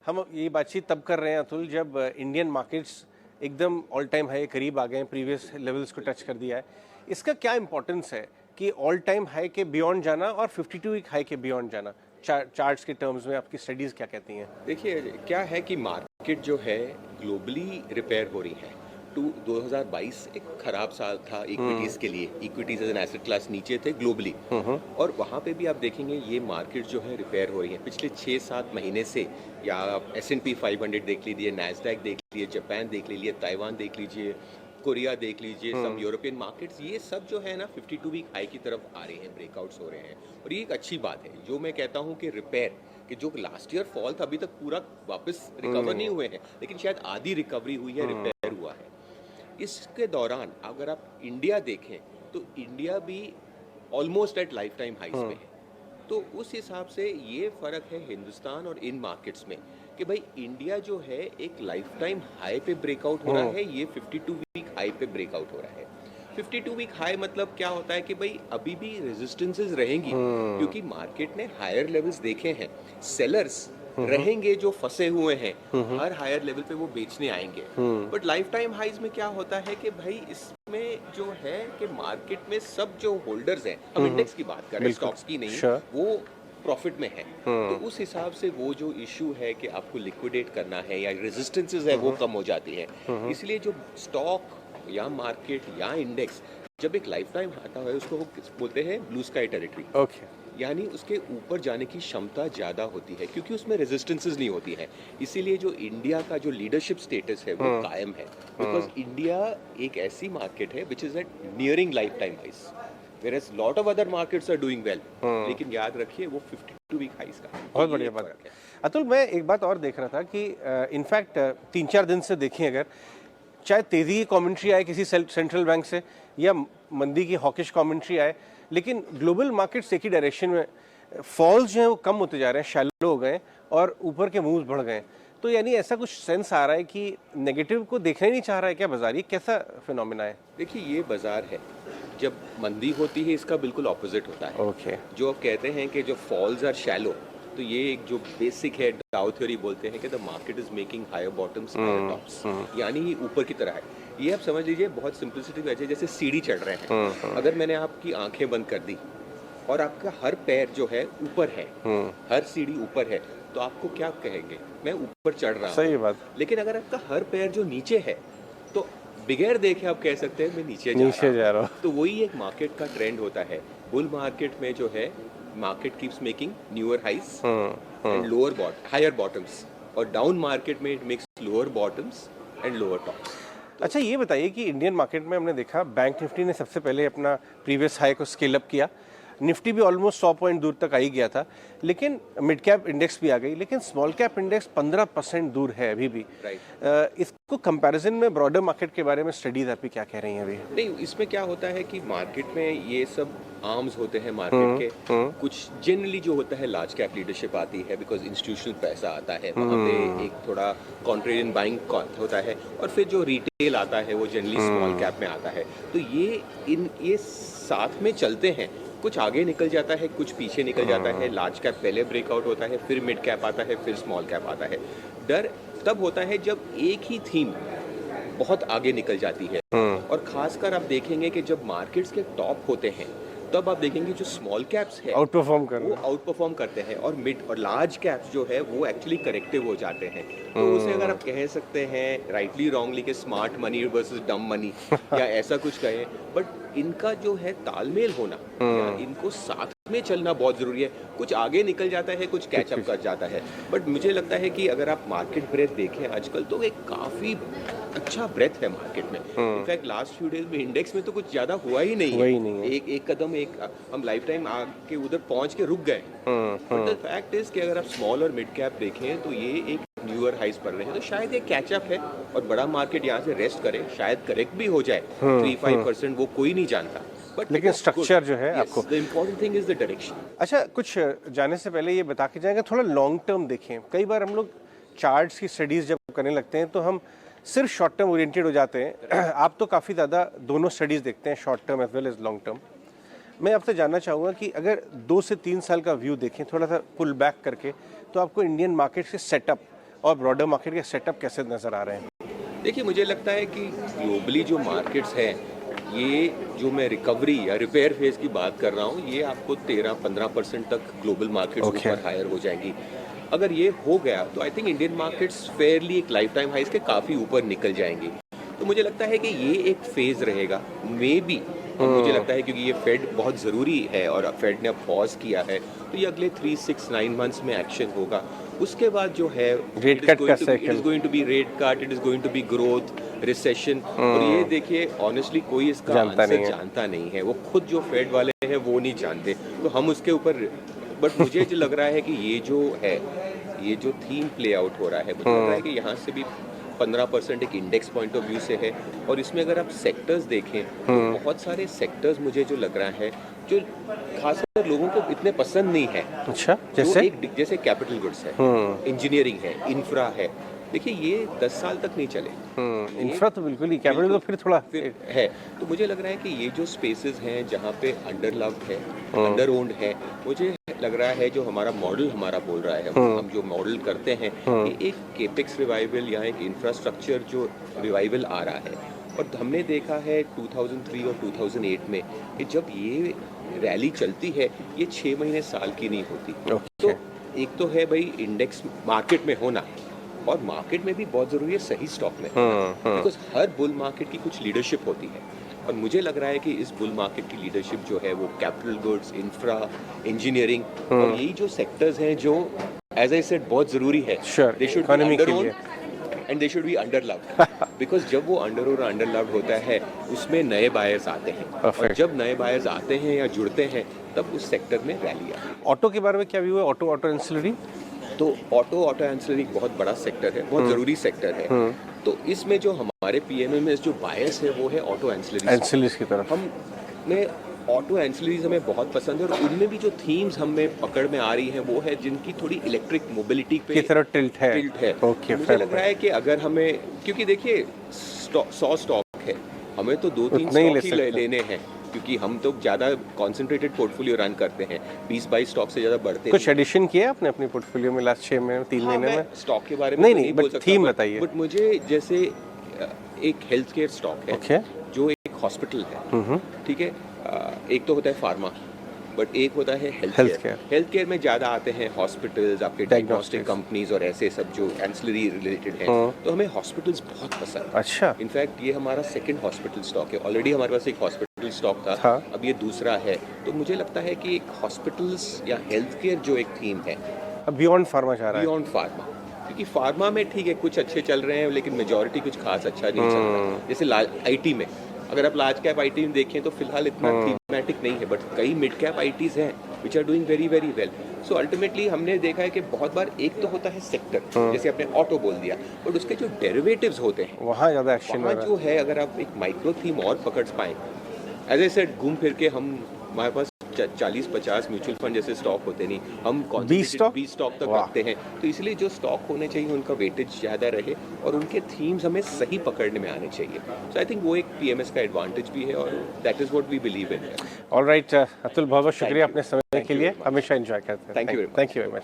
हम ये बातचीत तब कर रहे हैं अतुल जब इंडियन मार्केट्स एकदम ऑल टाइम हाई करीब आ गए हैं, प्रीवियस लेवल्स को टच कर दिया है। इसका क्या इंपॉर्टेंस है कि ऑल टाइम हाई के बियॉन्ड जाना और 52 वीक हाई के बियॉन्ड जाना? चार्ट्स के टर्म्स में आपकी स्टडीज़ क्या कहती हैं? देखिए क्या है कि मार्केट जो है ग्लोबली रिपेयर हो रही है। 2022 एक खराब साल था इक्विटीज़ के लिए। Equities as an asset class नीचे थे ग्लोबली, और वहाँ पे भी आप देखेंगे ये मार्केट जो है रिपेयर हो रही है पिछले 6-7 महीने से। या आप S&P 500 देख लीजिए, नैस्डैक देख लीजिए, जापान देख लीजिए, ताइवान देख लीजिए, कोरिया देख लीजिए, सब यूरोपियन मार्केट्स, ये सब जो है ना 52 वीक हाई की तरफ आ रहे हैं, ब्रेकआउट्स हो रहे हैं। और ये एक अच्छी बात है। जो मैं कहता हूँ कि रिपेयर कि जो लास्ट ईयर फॉल था अभी तक पूरा वापस रिकवर नहीं हुए हैं, लेकिन शायद आधी रिकवरी हुई है, रिपेयर हुआ है। इसके दौरान अगर आप इंडिया देखें तो इंडिया भी ऑलमोस्ट एट लाइफ टाइम हाइस पे है। तो उस हिसाब से ये फ़र्क है हिंदुस्तान और इन मार्केट्स में कि भाई इंडिया जो है एक लाइफ टाइम हाई पे ब्रेकआउट हो रहा है, ये 52 वीक हाई पे ब्रेकआउट हो रहा है। 52 वीक हाई मतलब क्या होता है कि भाई अभी भी रेजिस्टेंसेस रहेंगी, क्योंकि मार्केट ने हायर लेवल्स देखे हैं। सेलर्स रहेंगे जो फंसे हुए हैं, हर हायर लेवल पे वो बेचने आएंगे। बट लाइफ टाइम हाइज में क्या होता है कि भाई इसमें जो है कि मार्केट में सब जो होल्डर्स हैं, हम इंडेक्स की बात कर रहे हैं, स्टॉक्स की नहीं, वो प्रॉफिट में है। तो उस हिसाब से वो जो इशू है कि आपको लिक्विडेट करना है या रेजिस्टेंसेस है, वो कम हो जाती है। इसलिए जो स्टॉक या मार्केट या इंडेक्स जब एक लाइफ टाइम आता है उसको वो बोलते हैं ब्लू स्काई टेरिटरी। यानी उसके ऊपर जाने की क्षमता ज़्यादा होती है, क्योंकि उसमें रेजिस्टेंसेस नहीं होती है। इसीलिए जो इंडिया का जो लीडरशिप स्टेटस है वो कायम है, बिकॉज इंडिया एक ऐसी मार्केट है which is at nearing lifetime highs, whereas lot of other markets are doing well। लेकिन याद रखिए वो 52 वीक हाइस का बहुत बढ़िया बात है। अतुल, मैं एक बात और देख रहा था कि इनफैक्ट 3-4 दिन से देखें अगर, चाहे तेजी की कमेंट्री आए किसी सेंट्रल बैंक से या मंदी की हॉकिश कमेंट्री आए, लेकिन ग्लोबल मार्केट्स एक ही डायरेक्शन में, फॉल्स जो हैं वो कम होते जा रहे हैं, शैलो हो गए और ऊपर के मूव्स बढ़ गए। तो यानी ऐसा कुछ सेंस आ रहा है कि नेगेटिव को देखना ही नहीं चाह रहा है क्या बाजार? ये कैसा फिनोमिना है? देखिए ये बाजार है, जब मंदी होती है इसका बिल्कुल ऑपोजिट होता है। जो आप कहते हैं कि जो फॉल्स आर शैलो, तो ये एक जो बेसिक है, डाउ थ्योरी बोलते हैं कि the market is making higher bottoms higher tops, यानी ये ऊपर की तरह है। ये आप समझ लीजिए बहुत सिंपलिसिटी वजह, जैसे सीढ़ी चढ़ रहे हैं। अगर मैंने आपकी आंखें बंद कर दी और आपका हर पैर जो है ऊपर है, हर सीढ़ी ऊपर है, तो आपको क्या कहेंगे? मैं ऊपर चढ़ रहा हूँ। सही बात। लेकिन अगर आपका हर पैर जो नीचे है, तो बिगैर देखे आप कह सकते हैं मैं नीचे जा रहा हूँ। तो वही एक मार्केट का ट्रेंड होता है। बुल मार्केट में जो है market keeps making newer highs and lower higher bottoms, और डाउन मार्केट में it makes lower bottoms and lower tops. अच्छा, ये बताइए कि इंडियन मार्केट में हमने देखा बैंक निफ्टी ने सबसे पहले अपना प्रीवियस हाई को स्केल अप किया, निफ्टी भी ऑलमोस्ट 100 पॉइंट दूर तक आ ही गया था, लेकिन मिड कैप इंडेक्स भी आ गई, लेकिन स्मॉल कैप इंडेक्स 15% दूर है अभी भी। इसको कंपैरिजन में ब्रॉडर मार्केट के बारे में स्टडीज आपकी क्या कह रही हैं अभी? नहीं, इसमें क्या होता है कि मार्केट में ये सब आर्म्स होते हैं मार्केट के। कुछ जनरली जो होता है लार्ज कैप लीडरशिप आती है, बिकॉज इंस्टीट्यूशनल पैसा आता है, वहाँ पे एक थोड़ा कॉन्ट्रेरियन बाइंग होता है, और फिर जो रिटेल आता है वो जनरली स्मॉल कैप में आता है। तो ये साथ में चलते हैं, कुछ आगे निकल जाता है, कुछ पीछे निकल जाता है। लार्ज कैप पहले ब्रेकआउट होता है, फिर मिड कैप आता है, फिर स्मॉल कैप आता है। डर तब होता है जब एक ही थीम बहुत आगे निकल जाती है, और खासकर आप देखेंगे कि जब मार्केट्स के टॉप होते हैं तब आप देखेंगे जो स्मॉल कैप्स है वो आउट परफॉर्म करते हैं, और मिड और लार्ज कैप्स जो है वो एक्चुअली करेक्टिव हो जाते हैं। तो उसे अगर आप कह सकते हैं राइटली रॉन्गली कि स्मार्ट मनी वर्सेस डम मनी या ऐसा कुछ कहें, बट इनका जो है तालमेल होना या इनको साथ में चलना बहुत ज़रूरी है। कुछ आगे निकल जाता है, कुछ कैचअप कर जाता है, बट मुझे लगता है कि अगर आप मार्केट ब्रेथ देखें आजकल तो एक काफ़ी अच्छा ब्रेथ है मार्केट में। इनफैक्ट लास्ट फ्यू डेज में इंडेक्स में तो कुछ ज़्यादा हुआ ही नहीं है। एक कदम हम लाइफ टाइम आके उधर पहुंच के रुक गए। बट द फैक्ट इज कि अगर आप स्मॉल और मिड कैप देखें तो ये एक न्यूअर हाइस पर रहे हैं, तो शायद ये कैचअप है, और बड़ा मार्केट यहाँ से रेस्ट करे, शायद करेक्ट भी हो जाए 3-5%, वो कोई नहीं जानता। लेकिन स्ट्रक्चर जो है आपको, the important thing is the direction. अच्छा, कुछ जाने से पहले ये बता के जाएंगे, थोड़ा लॉन्ग टर्म देखें। कई बार हम लोग चार्ट्स की स्टडीज जब करने लगते हैं तो हम सिर्फ शॉर्ट टर्म ओरिएंटेड हो जाते हैं। आप तो काफ़ी ज़्यादा दोनों स्टडीज देखते हैं, short term as well as long term. मैं आपसे जानना चाहूँगा कि अगर 2 से 3 साल का व्यू देखें, थोड़ा सा पुल बैक करके, तो आपको इंडियन मार्केट के सेटअप और ब्रॉडर मार्केट के सेटअप कैसे नज़र आ रहे हैं? देखिए, मुझे लगता है कि ग्लोबली जो मार्केट्स हैं, ये जो मैं रिकवरी या रिपेयर फेज की बात कर रहा हूँ, ये आपको 13-15% तक ग्लोबल मार्केट्स Okay. ऊपर हायर हो जाएंगी। अगर ये हो गया तो I think Indian markets Fairlie एक लाइफ टाइम हाइस के काफ़ी ऊपर निकल जाएंगी। तो मुझे लगता है कि ये एक फेज रहेगा, मे बी। मुझे लगता है क्योंकि ये फेड बहुत ज़रूरी है और फेड ने अब पॉज किया है, तो ये अगले 3-6-9 मंथ्स में एक्शन होगा। उसके बाद जो है रेट कट का it is going to be rate cut, it is going to be growth, recession. और ये देखिए, ऑनेस्टली कोई इसका आंसर जानता नहीं है। वो खुद जो फेड वाले हैं वो नहीं जानते, तो हम उसके ऊपर। बट मुझे जो लग रहा है कि ये जो है, ये जो थीम प्ले आउट हो रहा है, मुझे लग रहा है कि यहाँ से भी 15% एक इंडेक्स पॉइंट ऑफ व्यू से है। और इसमें अगर आप सेक्टर्स देखें तो बहुत सारे सेक्टर्स मुझे जो लग रहा है, जो खासकर लोगों को इतने पसंद नहीं है। अच्छा, जैसे कैपिटल गुड्स है, इंजीनियरिंग है, इंफ्रा है। देखिए, ये 10 साल तक नहीं चले। इंफ्रा तो बिल्कुल ही, कैपिटल तो फिर थोड़ा फिर है। तो मुझे लग रहा है कि ये जो स्पेसेस हैं जहाँ पे अंडर लव्ड है, अंडर ओन्ड है, मुझे लग रहा है जो हमारा मॉडल हमारा बोल रहा है, हम जो मॉडल करते हैं, कि एक केपेक्स रिवाइवल या एक इंफ्रास्ट्रक्चर जो रिवाइवल आ रहा है। और हमने देखा है 2003 और 2008 में कि जब ये रैली चलती है, ये 6 महीने साल की नहीं होती। तो एक तो है भाई इंडेक्स मार्केट में होना, और मार्केट में भी बहुत ज़रूरी है सही स्टॉक में, बिकॉज हर बुल मार्केट की कुछ लीडरशिप होती है। और मुझे लग रहा है कि इस बुल मार्केट की लीडरशिप जो है वो कैपिटल गुड्स, इंफ्रा, इंजीनियरिंग और यही जो सेक्टर्स हैं जो एज आई सेड बहुत ज़रूरी है। They should be under own and they should be under loved, because जब वो अंडर और अंडर लव्ड होता है, उसमें नए बायर्स आते हैं। और जब नए बायर्स आते हैं या जुड़ते हैं, तब उस सेक्टर में रैली आती है। ऑटो के बारे में क्या व्यू है? ऑटो एंसिलरी तो ऑटो एंसिलरी बहुत बड़ा सेक्टर है, बहुत ज़रूरी सेक्टर है। तो इसमें जो हमारे पीएमए में जो बायस है वो है ऑटो एंसिलरीज की तरफ। हमें ऑटो एंसिलरीज हमें बहुत पसंद है, और उनमें भी जो थीम्स हमें पकड़ में आ रही हैं वो है जिनकी थोड़ी इलेक्ट्रिक मोबिलिटी पे की तरफ टिल्ट है। Okay, मुझे लग रहा है कि अगर हमें, क्योंकि देखिए 100 स्टॉक है, हमें तो 2-3 स्टॉक ही लेने हैं, क्योंकि हम तो ज़्यादा कॉन्सेंट्रेटेड पोर्टफोलियो रन करते हैं, 20-22 स्टॉक से ज़्यादा बढ़ते हैं। कुछ एडिशन किया आपने अपनी पोर्टफोलियो में लास्ट 6 महीने 3 महीने में? स्टॉक के बारे में नहीं बट थीम बताइए। बट मुझे जैसे एक हेल्थ केयर स्टॉक है, जो एक हॉस्पिटल है, ठीक है। एक तो होता है फार्मा, बट एक होता है हेल्थ केयर में ज़्यादा आते हैं हॉस्पिटल्स, आपके डायग्नोस्टिक कंपनीज और ऐसे सब जो एंसिलरी रिलेटेड हैं। तो हमें हॉस्पिटल्स बहुत पसंद है। अच्छा, इनफैक्ट ये हमारा सेकंड हॉस्पिटल स्टॉक है। ऑलरेडी हमारे पास एक हॉस्पिटल स्टॉक था, अब ये दूसरा है। तो मुझे लगता है कि एक हॉस्पिटल्स या हेल्थ केयर जो एक थीम है, बियॉन्ड फार्मा चाह रहा है। बियॉन्ड फार्मा, क्योंकि फार्मा में ठीक है कुछ अच्छे चल रहे हैं, लेकिन मेजॉरिटी कुछ खास अच्छा नहीं चल रहा। जैसे आईटी में, अगर आप लार्ज कैप आईटी में देखें तो फिलहाल इतना थीमेटिक नहीं है, बट कई मिड कैप आईटीज हैं which are doing very very well. So ultimately हमने देखा है कि बहुत बार एक तो होता है सेक्टर, जैसे आपने ऑटो बोल दिया, बट उसके जो डेरिवेटिव्स होते हैं वहाँ ज़्यादा एक्शन वहाँ जो है, अगर आप एक माइक्रो थीम और पकड़ पाएँ, एज ए सेड घूम फिर के हमारे पास 40-50 म्यूचुअल फंड जैसे स्टॉक होते नहीं, हम 20 स्टॉक तक रखते हैं। तो इसलिए जो स्टॉक होने चाहिए उनका वेटेज ज़्यादा रहे और उनके थीम्स हमें सही पकड़ने में आने चाहिए। सो आई थिंक वो एक पीएमएस का एडवांटेज भी है, और that is what we believe in. Alright Atul, बहुत बहुत शुक्रिया अपने समय के लिए, हमेशा एंजॉय करते हैं। Thank you very much.